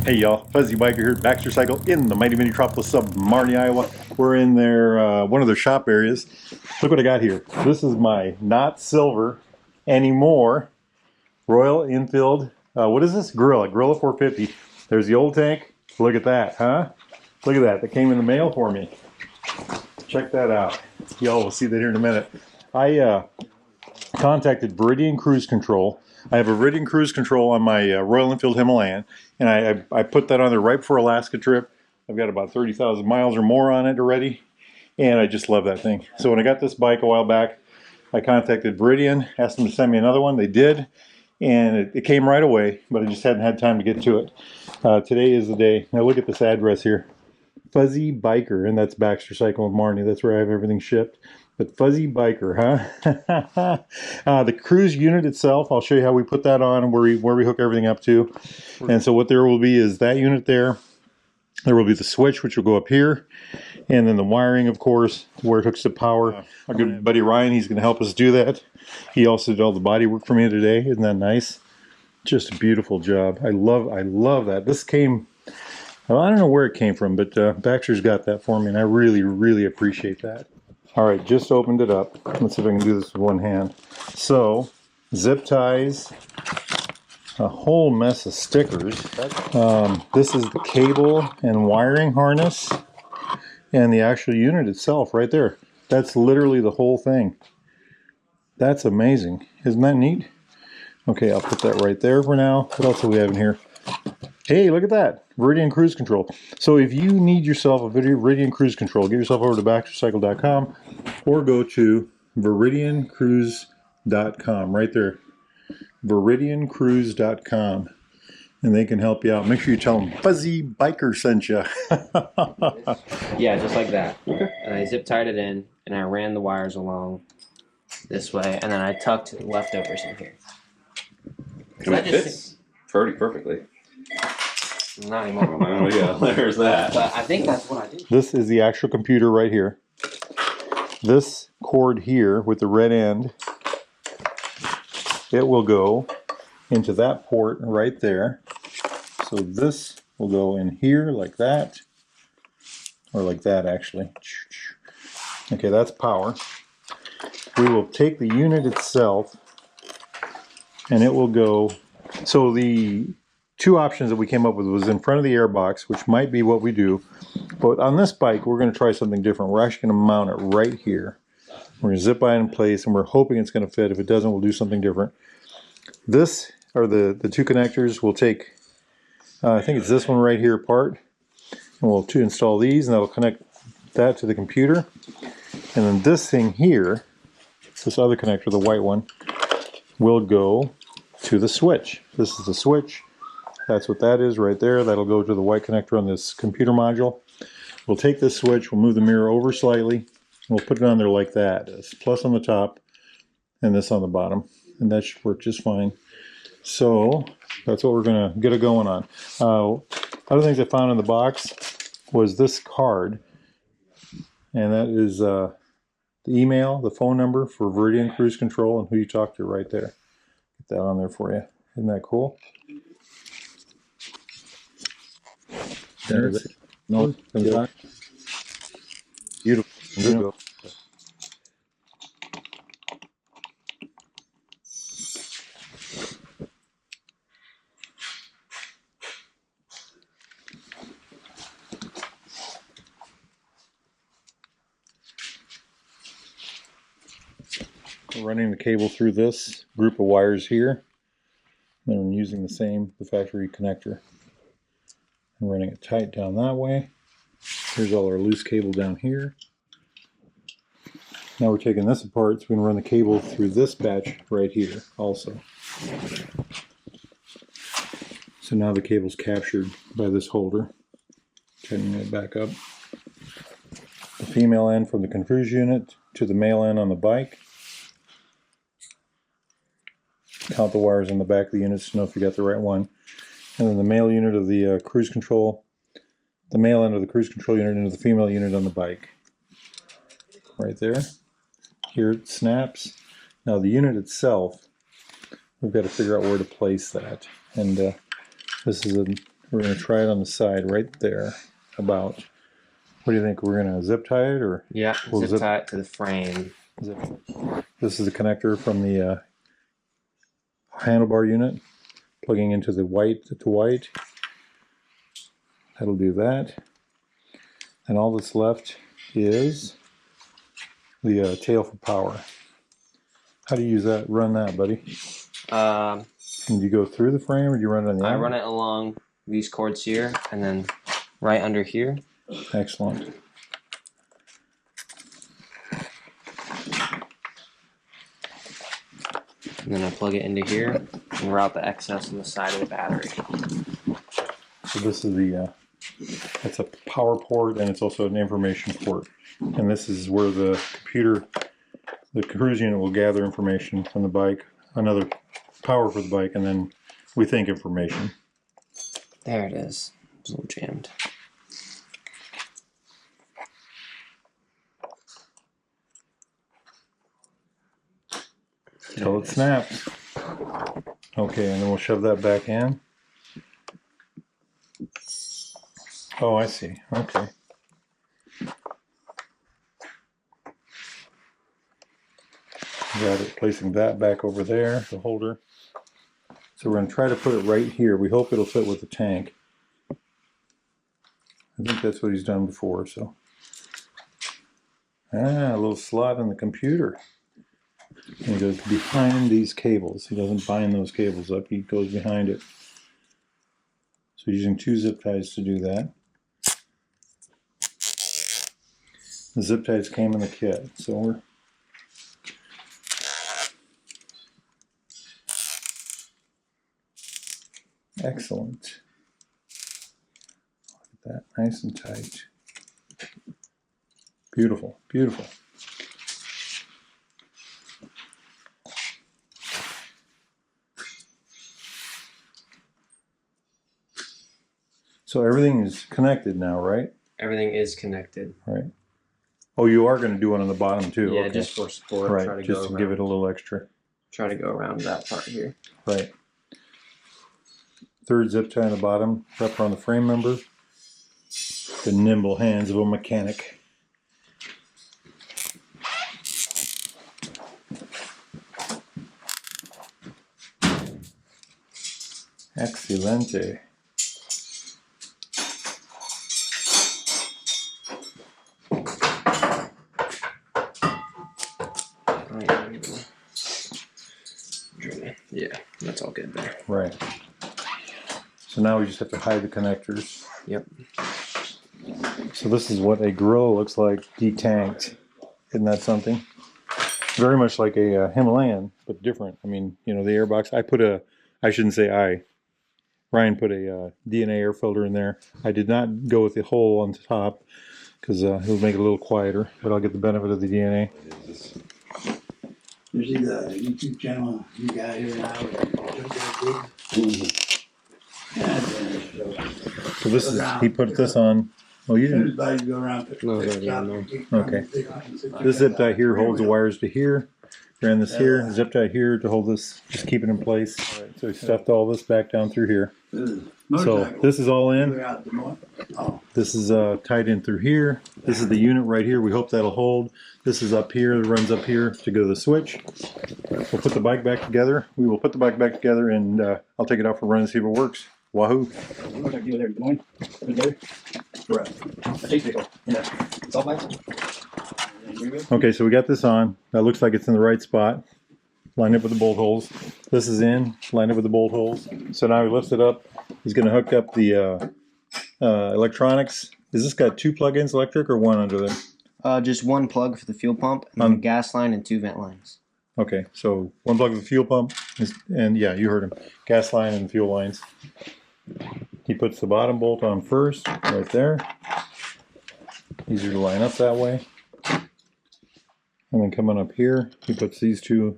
Hey y'all, Fuzzy Biker here at Baxter Cycle in the mighty metropolis of Marnie, Iowa. We're in their one of their shop areas. Look what I got here. This is my not silver anymore Royal Enfield. What is this? Guerrilla 450. There's the old tank. Look at that, huh? Look at that. That came in the mail for me. Check that out. Y'all will see that here in a minute. I contacted Veridian Cruise Control. I have a Veridian Cruise Control on my Royal Enfield Himalayan, and I put that on there right before Alaska trip. I've got about 30,000 miles or more on it already, and I just love that thing. So when I got this bike a while back, I contacted Veridian, asked them to send me another one. They did, and it came right away, but I just hadn't had time to get to it. Today is the day. Now look at this address here. Fuzzy Biker, and that's Baxter Cycle in Marnie. That's where I have everything shipped. But Fuzzy Biker, huh? The cruise unit itself, I'll show you how we put that on and where we hook everything up to. And so what there will be is that unit there. There will be the switch, which will go up here. And then the wiring, of course, where it hooks to power. Our good buddy Ryan, he's going to help us do that. He also did all the body work for me today. Isn't that nice? Just a beautiful job. I love that. This came... Well, I don't know where it came from, but Baxter's got that for me, and I really appreciate that. All right, just opened it up. Let's see if I can do this with one hand. So, zip ties, a whole mess of stickers. This is the cable and wiring harness, and the actual unit itself right there. That's literally the whole thing. That's amazing. Isn't that neat? Okay, I'll put that right there for now. What else do we have in here? Hey, look at that. Veridian Cruise Control. So if you need yourself a Veridian Cruise Control, get yourself over to baxtercycle.com or go to veridiancruise.com right there. veridiancruise.com, and they can help you out. Make sure you tell them Fuzzy Biker sent you. Yeah, just like that. And I zip tied it in, and I ran the wires along this way, and then I tucked the leftovers in here. So it fits pretty perfectly. Not anymore. Oh yeah, there's that. But I think that's what I did. This is the actual computer right here. This cord here with the red end, it will go into that port right there. So this will go in here like that, or like that actually. Okay, that's power. We will take the unit itself, and it will go. So the two options that we came up with was in front of the airbox, which might be what we do. But on this bike, we're going to try something different. We're actually going to mount it right here. We're going to zip it in place, and we're hoping it's going to fit. If it doesn't, we'll do something different. This, or the two connectors, we'll take, I think it's this one right here apart. And we'll install these, and that'll connect that to the computer. And then this thing here, this other connector, the white one, will go to the switch. This is the switch. That's what that is right there. That'll go to the white connector on this computer module. We'll take this switch, we'll move the mirror over slightly, and we'll put it on there like that. It's plus on the top and this on the bottom. And that should work just fine. So that's what we're gonna get it going on. Other things I found in the box was this card. And that is the email, the phone number for Veridian Cruise Control, and who you talk to right there. Get that on there for you. Isn't that cool? There's it. No, beautiful. Beautiful. We're running the cable through this group of wires here, and then using the factory connector. And running it tight down that way. Here's all our loose cable down here. Now we're taking this apart, so we can run the cable through this batch right here also. So now the cable's captured by this holder. Tightening it back up. The female end from the cruise unit to the male end on the bike. Count the wires on the back of the units to know if you got the right one. And then the male unit of the cruise control, the male end of the cruise control unit into the female unit on the bike. Right there. Here it snaps. Now the unit itself, we've got to figure out where to place that. And this is We're going to try it on the side right there. About. What do you think? We're going to zip tie it or? Yeah, we'll zip tie it to the frame. This is the connector from the handlebar unit, plugging into the white to white. That'll do that. And all that's left is the tail for power. How do you use that? Run that, buddy. And you go through the frame, or do you run it on the I end? run it along these cords here, and then right under here. Excellent. And then I plug it into here and route the excess on the side of the battery. So this is the, it's a power port, and it's also an information port. And this is where the computer, the cruise unit will gather information from the bike, another power for the bike, and then we think information. There it is. It's a little jammed. Till it snaps. Okay, and then we'll shove that back in. Oh, I see. Okay. Got it. Placing that back over there, the holder. So we're going to try to put it right here. We hope it'll fit with the tank. I think that's what he's done before. So, a little slot in the computer. And he goes behind these cables. He doesn't bind those cables up. He goes behind it. So using 2 zip ties to do that. The zip ties came in the kit. So we're excellent. Look at that, nice and tight. Beautiful, beautiful. So everything is connected now, right? Everything is connected. Right. Oh, you are going to do one on the bottom too. Yeah, okay. just for sport. Right, Try to just to give it a little extra. Try to go around that part here. Right. 3rd zip tie on the bottom, wrap around the frame member. The nimble hands of a mechanic. Excelente. Yeah, that's all good there. Right. So now we just have to hide the connectors. Yep. So this is what a Guerrilla looks like detanked. Isn't that something? Very much like a Himalayan, but different. I mean, you know, the airbox. I shouldn't say I. Ryan put a DNA air filter in there. I did not go with the hole on the top because it'll make it a little quieter, but I'll get the benefit of the DNA. You see the YouTube channel you got here now? So this is, he put this on. Oh, you didn't. Everybody go around. No, it's already on there. Okay. This zip tie here holds the wires to here. Ran this here, zip tie here to hold this, just keep it in place. All right, so we stuffed all this back down through here. So this is all in. This is tied in through here. This is the unit right here. We hope that'll hold. This is up here, it runs up here to go to the switch. We'll put the bike back together. We will put the bike back together and I'll take it out for a run and see if it works. Wahoo. Okay, so we got this on. That looks like it's in the right spot. Line up with the bolt holes. This is in, line up with the bolt holes. So now he lifts it up. He's going to hook up the electronics. Has this got 2 plug-ins electric or 1 under there? Just 1 plug for the fuel pump, and then a gas line and 2 vent lines. Okay, so 1 plug for the fuel pump, and yeah, you heard him. Gas line and fuel lines. He puts the bottom bolt on first, right there. Easier to line up that way. And then coming up here, he puts these 2,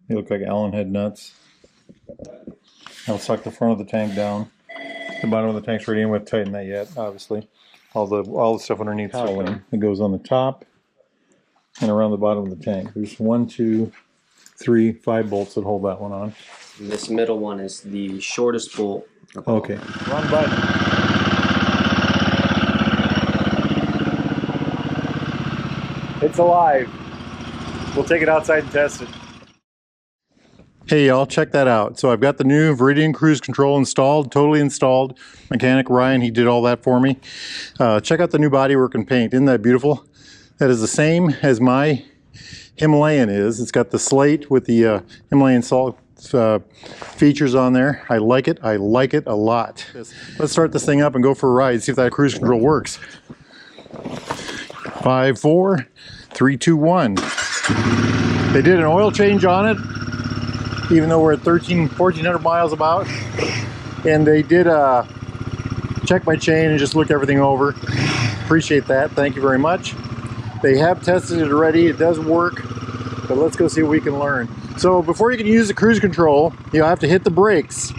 they look like Allen head nuts. I'll suck the front of the tank down. The bottom of the tank's ready, and we haven't tightened that yet, obviously. All the stuff underneath is all in. It goes on the top and around the bottom of the tank. There's 1, 2, 5 bolts that hold that one on. And this middle one is the shortest bolt. of all. Okay. Run button. It's alive. We'll take it outside and test it. Hey y'all, check that out. So I've got the new Veridian Cruise Control installed, totally installed. Mechanic Ryan, he did all that for me. Check out the new bodywork and paint. Isn't that beautiful? That is the same as my Himalayan is. It's got the slate with the Himalayan salt features on there. I like it. I like it a lot. Let's start this thing up and go for a ride, see if that cruise control works. 5, 4, 3, 2, 1. They did an oil change on it, even though we're at 1,400 miles about. And they did check my chain and just look everything over. Appreciate that. Thank you very much. They have tested it already. It does work, but let's go see what we can learn. So before you can use the cruise control, you have to hit the brakes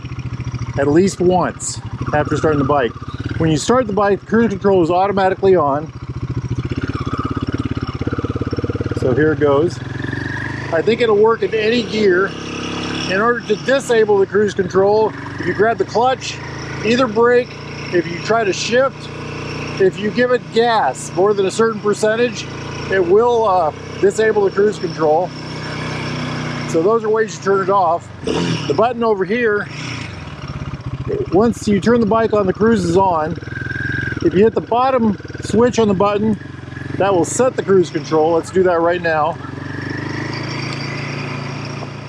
at least once after starting the bike. When you start the bike, the cruise control is automatically on. So here it goes. I think it'll work in any gear. In order to disable the cruise control, if you grab the clutch, either brake, if you try to shift, if you give it gas more than a certain percentage, it will disable the cruise control. So those are ways you turn it off. The button over here, once you turn the bike on, the cruise is on. If you hit the bottom switch on the button, that will set the cruise control. Let's do that right now.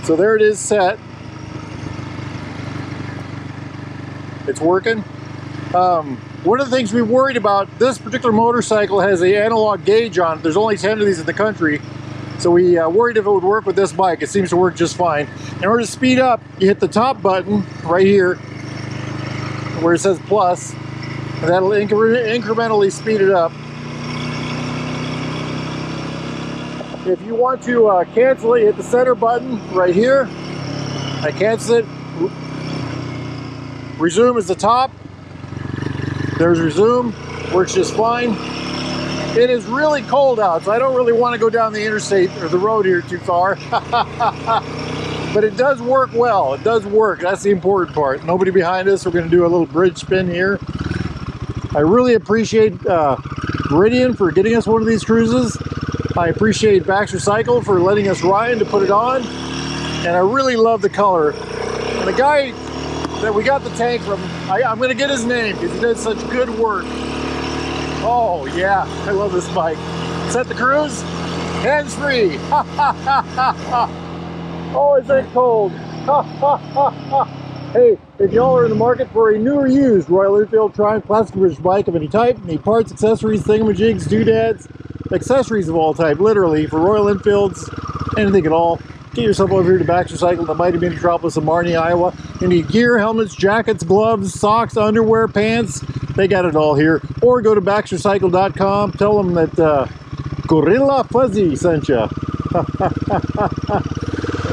So there it is set. It's working. One of the things we worried about, this particular motorcycle has an analog gauge on it. There's only 10 of these in the country. So we worried if it would work with this bike. It seems to work just fine. In order to speed up, you hit the top button right here where it says plus, and that'll incrementally speed it up. If you want to cancel it, hit the center button right here. I cancel it. Resume is the top. There's resume. Works just fine. It is really cold out, so I don't really want to go down the interstate or the road here too far. But it does work well. It does work. That's the important part. Nobody behind us. We're going to do a little bridge spin here. I really appreciate Veridian for getting us one of these cruises. I appreciate Baxter Cycle for letting us Ryan to put it on, and I really love the color. And the guy that we got the tank from, I'm going to get his name because he did such good work. Oh yeah, I love this bike. Set the cruise, hands free. Oh, is that cold? Hey, if y'all are in the market for a new or used Royal Enfield Triumph Classic Bridge bike of any type, need parts, accessories, thingamajigs, doodads, accessories of all type, literally, for Royal Enfields, anything at all, get yourself over here to Baxter Cycle, the mighty metropolis of Marnie, Iowa. You need gear, helmets, jackets, gloves, socks, underwear, pants. They got it all here. Or go to BaxterCycle.com. Tell them that Gorilla Fuzzy sent you.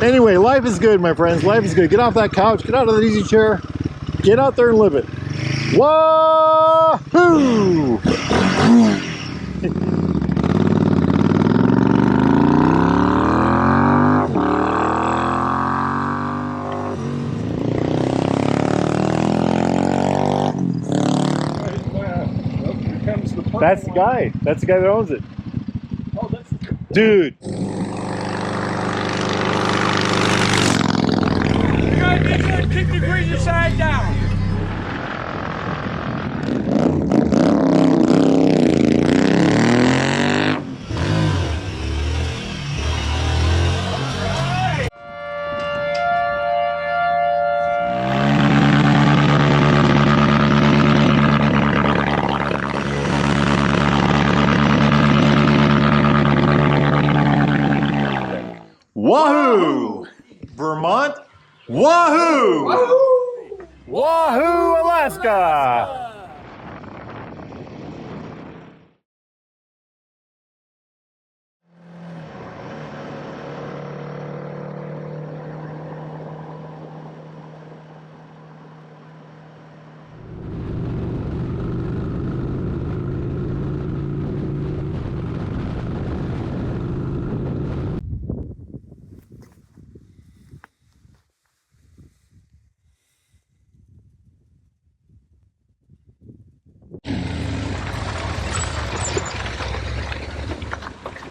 Anyway, life is good, my friends. Life is good. Get off that couch. Get out of that easy chair. Get out there and live it. Wahoo! That's the guy. That's the guy that owns it. Oh, that's dude. You gotta make it 50 degrees inside down. Wahoo! Vermont. Wahoo! Wahoo! Wahoo, Alaska!